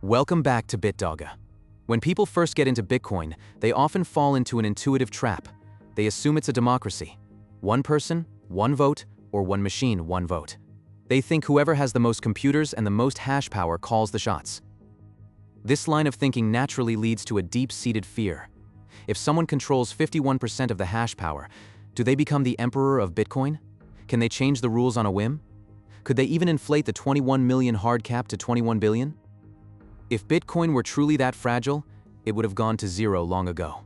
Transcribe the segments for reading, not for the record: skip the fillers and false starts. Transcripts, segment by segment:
Welcome back to BitDogga. When people first get into Bitcoin, they often fall into an intuitive trap. They assume it's a democracy. One person, one vote, or one machine, one vote. They think whoever has the most computers and the most hash power calls the shots. This line of thinking naturally leads to a deep-seated fear. If someone controls 51% of the hash power, do they become the emperor of Bitcoin? Can they change the rules on a whim? Could they even inflate the 21 million hard cap to 21 billion? If Bitcoin were truly that fragile, it would have gone to zero long ago.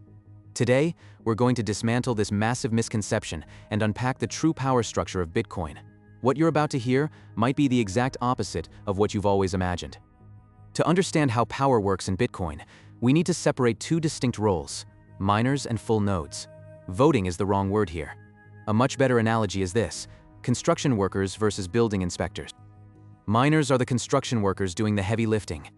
Today, we're going to dismantle this massive misconception and unpack the true power structure of Bitcoin. What you're about to hear might be the exact opposite of what you've always imagined. To understand how power works in Bitcoin, we need to separate two distinct roles: miners and full nodes. Voting is the wrong word here. A much better analogy is this: construction workers versus building inspectors. Miners are the construction workers doing the heavy lifting.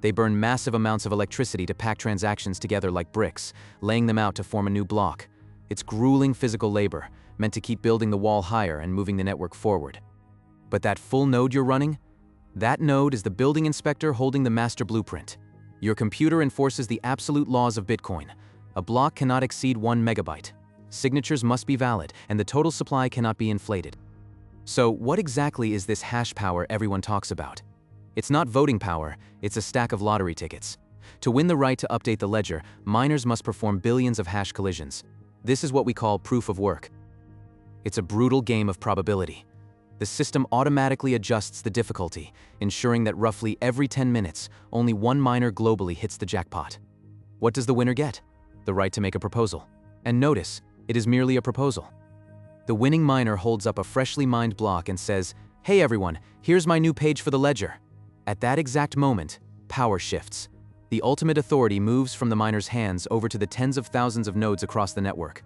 They burn massive amounts of electricity to pack transactions together like bricks, laying them out to form a new block. It's grueling physical labor, meant to keep building the wall higher and moving the network forward. But that full node you're running? That node is the building inspector holding the master blueprint. Your computer enforces the absolute laws of Bitcoin. A block cannot exceed 1 megabyte. Signatures must be valid, and the total supply cannot be inflated. So what exactly is this hash power everyone talks about? It's not voting power, it's a stack of lottery tickets. To win the right to update the ledger, miners must perform billions of hash collisions. This is what we call proof of work. It's a brutal game of probability. The system automatically adjusts the difficulty, ensuring that roughly every 10 minutes, only one miner globally hits the jackpot. What does the winner get? The right to make a proposal. And notice, it is merely a proposal. The winning miner holds up a freshly mined block and says, "Hey everyone, here's my new page for the ledger." At that exact moment, power shifts. The ultimate authority moves from the miner's hands over to the tens of thousands of nodes across the network.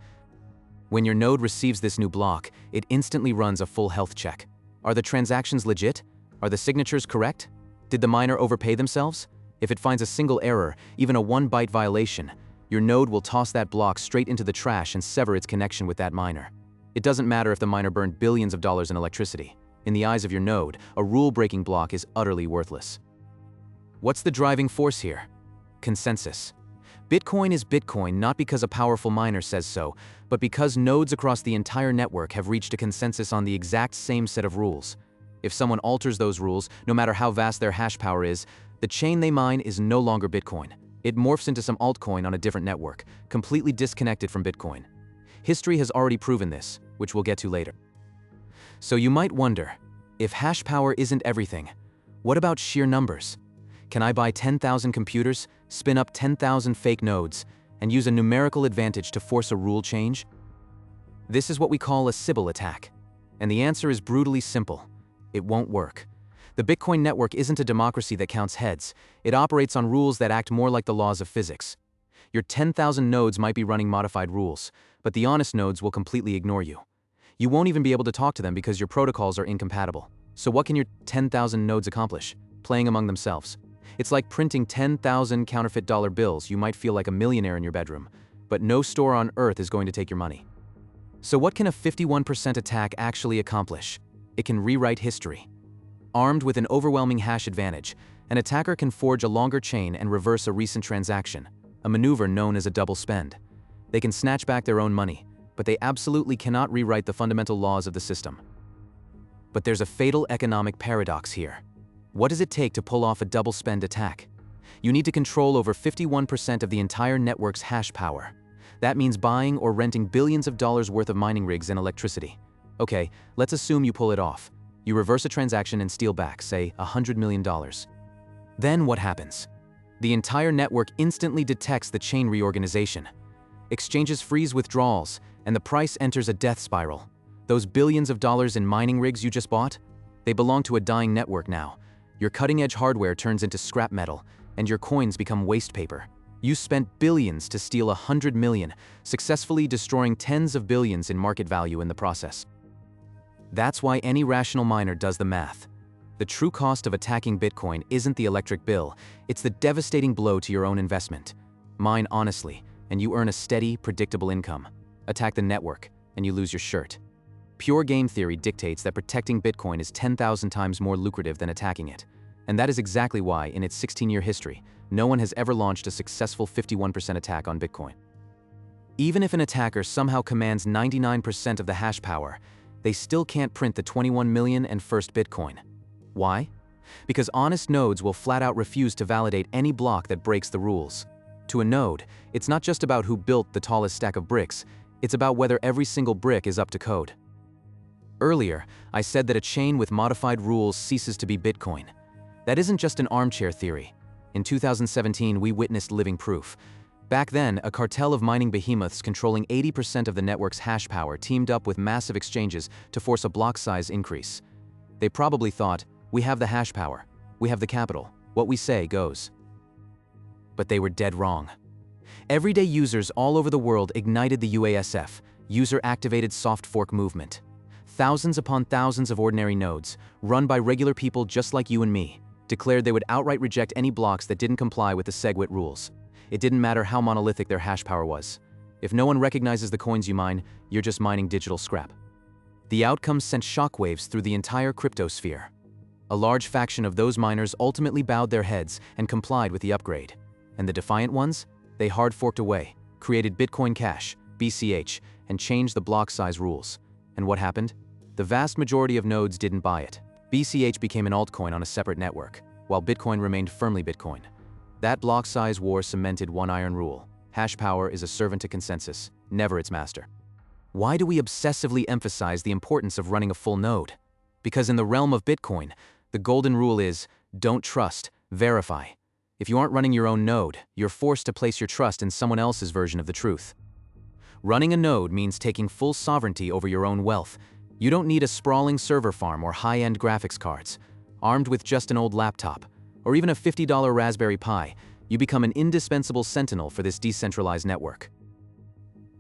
When your node receives this new block, it instantly runs a full health check. Are the transactions legit? Are the signatures correct? Did the miner overpay themselves? If it finds a single error, even a 1 byte violation, your node will toss that block straight into the trash and sever its connection with that miner. It doesn't matter if the miner burned billions of dollars in electricity. In the eyes of your node, a rule-breaking block is utterly worthless. What's the driving force here? Consensus. Bitcoin is Bitcoin not because a powerful miner says so, but because nodes across the entire network have reached a consensus on the exact same set of rules. If someone alters those rules, no matter how vast their hash power is, the chain they mine is no longer Bitcoin. It morphs into some altcoin on a different network, completely disconnected from Bitcoin. History has already proven this, which we'll get to later. So you might wonder, if hash power isn't everything, what about sheer numbers? Can I buy 10,000 computers, spin up 10,000 fake nodes, and use a numerical advantage to force a rule change? This is what we call a Sybil attack. And the answer is brutally simple. It won't work. The Bitcoin network isn't a democracy that counts heads. It operates on rules that act more like the laws of physics. Your 10,000 nodes might be running modified rules, but the honest nodes will completely ignore you. You won't even be able to talk to them because your protocols are incompatible. So what can your 10,000 nodes accomplish? Playing among themselves. It's like printing 10,000 counterfeit dollar bills. You might feel like a millionaire in your bedroom, but no store on earth is going to take your money. So what can a 51% attack actually accomplish? It can rewrite history. Armed with an overwhelming hash advantage, an attacker can forge a longer chain and reverse a recent transaction, a maneuver known as a double spend. They can snatch back their own money, but they absolutely cannot rewrite the fundamental laws of the system. But there's a fatal economic paradox here. What does it take to pull off a double spend attack? You need to control over 51% of the entire network's hash power. That means buying or renting billions of dollars worth of mining rigs and electricity. Okay, let's assume you pull it off. You reverse a transaction and steal back, say, $100 million. Then what happens? The entire network instantly detects the chain reorganization. Exchanges freeze withdrawals, and the price enters a death spiral. Those billions of dollars in mining rigs you just bought? They belong to a dying network now. Your cutting-edge hardware turns into scrap metal, and your coins become waste paper. You spent billions to steal 100 million, successfully destroying tens of billions in market value in the process. That's why any rational miner does the math. The true cost of attacking Bitcoin isn't the electric bill, it's the devastating blow to your own investment. Mine honestly, and you earn a steady, predictable income. Attack the network, and you lose your shirt. Pure game theory dictates that protecting Bitcoin is 10,000 times more lucrative than attacking it. And that is exactly why, in its 16-year history, no one has ever launched a successful 51% attack on Bitcoin. Even if an attacker somehow commands 99% of the hash power, they still can't print the 21 million and first Bitcoin. Why? Because honest nodes will flat out refuse to validate any block that breaks the rules. To a node, it's not just about who built the tallest stack of bricks, it's about whether every single brick is up to code. Earlier, I said that a chain with modified rules ceases to be Bitcoin. That isn't just an armchair theory. In 2017, we witnessed living proof. Back then, a cartel of mining behemoths controlling 80% of the network's hash power teamed up with massive exchanges to force a block size increase. They probably thought, we have the hash power, we have the capital, what we say goes. But they were dead wrong. Everyday users all over the world ignited the UASF, user-activated soft fork movement. Thousands upon thousands of ordinary nodes, run by regular people just like you and me, declared they would outright reject any blocks that didn't comply with the SegWit rules. It didn't matter how monolithic their hash power was. If no one recognizes the coins you mine, you're just mining digital scrap. The outcome sent shockwaves through the entire cryptosphere. A large faction of those miners ultimately bowed their heads and complied with the upgrade. And the defiant ones? They hard forked away, created Bitcoin Cash, BCH, and changed the block size rules. And what happened? The vast majority of nodes didn't buy it. BCH became an altcoin on a separate network, while Bitcoin remained firmly Bitcoin. That block size war cemented one iron rule. Hash power is a servant to consensus, never its master. Why do we obsessively emphasize the importance of running a full node? Because in the realm of Bitcoin, the golden rule is, don't trust, verify. If you aren't running your own node, you're forced to place your trust in someone else's version of the truth. Running a node means taking full sovereignty over your own wealth. You don't need a sprawling server farm or high-end graphics cards. Armed with just an old laptop, or even a $50 Raspberry Pi, you become an indispensable sentinel for this decentralized network.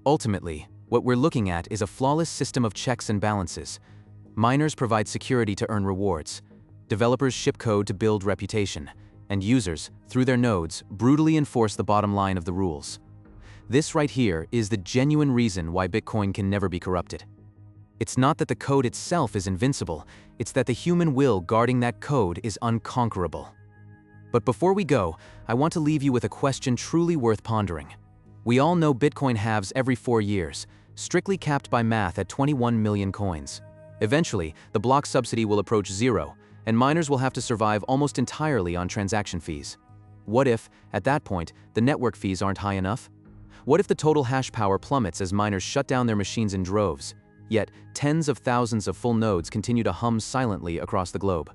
Ultimately, what we're looking at is a flawless system of checks and balances. Miners provide security to earn rewards. Developers ship code to build reputation. And users, through their nodes, brutally enforce the bottom line of the rules. This right here is the genuine reason why Bitcoin can never be corrupted. It's not that the code itself is invincible, it's that the human will guarding that code is unconquerable. But before we go, I want to leave you with a question truly worth pondering. We all know Bitcoin halves every 4 years, strictly capped by math at 21 million coins. Eventually, the block subsidy will approach zero, and miners will have to survive almost entirely on transaction fees. What if, at that point, the network fees aren't high enough? What if the total hash power plummets as miners shut down their machines in droves, yet tens of thousands of full nodes continue to hum silently across the globe?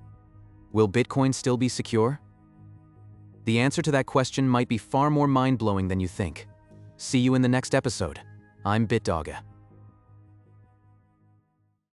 Will Bitcoin still be secure? The answer to that question might be far more mind-blowing than you think. See you in the next episode. I'm BitDogga.